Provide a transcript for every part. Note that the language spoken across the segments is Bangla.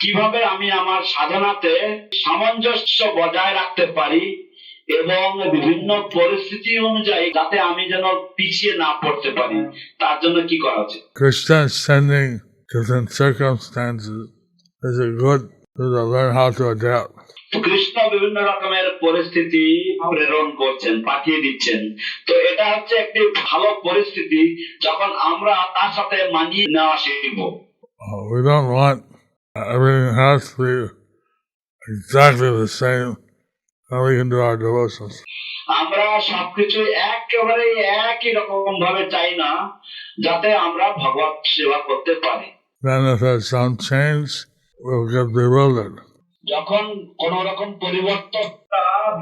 কিভাবে আমি আমার সাধনাতে সামঞ্জস্য বজায় রাখতে পারি এবং বিভিন্ন পরিস্থিতি অনুযায়ী যাতে আমি যেন পিছিয়ে না পড়তে পারি, তার জন্য কি করা উচিত? Krishna is sending different circumstances. Is it good to learn how to adapt? তো কৃষ্ণ বিভিন্ন রকমের পরিস্থিতি প্রেরণ করছেন, পাঠিয়ে দিচ্ছেন। তো এটা হচ্ছে একটি ভালো পরিস্থিতি যখন আমরা তার সাথে মানিয়ে নেওয়া শিখবো। We don't want everything has to be exactly the same, and we can do our devotions. আমরা সবকিছু একেবারে একই রকম ভাবে চাই না, যাতে আমরা ভগবত সেবা করতে পারি। Then if there's some change, we'll get bewildered. যখন কোন রকম পরিবর্তন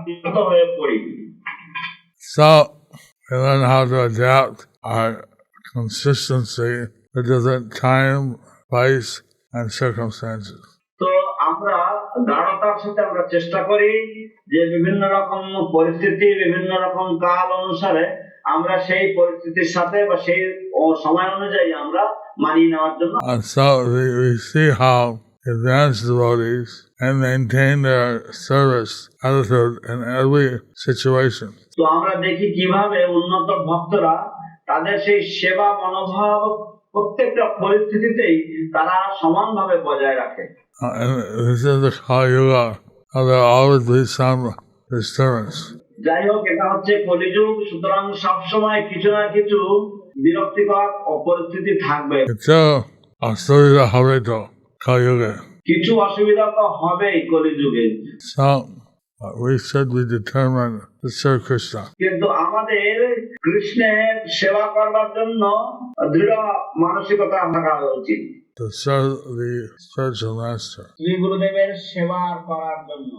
বিরত হয়ে পড়ি, So we learn how to adapt our consistency to different time, place, and circumstances. তো আমরা দৃঢ়তার সাথে আমরা চেষ্টা করি যে বিভিন্ন রকম পরিস্থিতি, বিভিন্ন রকম কাল অনুসারে আমরা সেই পরিস্থিতির সাথে বা সেই সময় অনুযায়ী আমরা মানিয়ে নেওয়ার জন্য। And so we see how advanced devotees and maintain their service attitude in every situation. তো আমরা দেখি কিভাবে উন্নত ভক্তরা তাদের সেই সেবা মনোভাব প্রত্যেকটা পরিস্থিতিতেই তারা সমানভাবে বজায় রাখে। And this is the Kali Yuga, how there will always be some disturbance. যাই হোক, এটা হচ্ছে কলিযুগ, সুতরাং সবসময় কিছু না কিছু বিরক্তিকর পরিস্থিতি থাকবে, It's অসুবিধা হবে তো Kali Yuga. কিছু অসুবিধা তো হবেই কলিযুগে। So we should be determined to serve Krishna. কিন্তু আমাদের কৃষ্ণের সেবা করবার জন্য দৃঢ় মানসিকতা থাকা উচিত, To serve the spiritual master. Shri গুরুদেবের সেবা করার জন্য।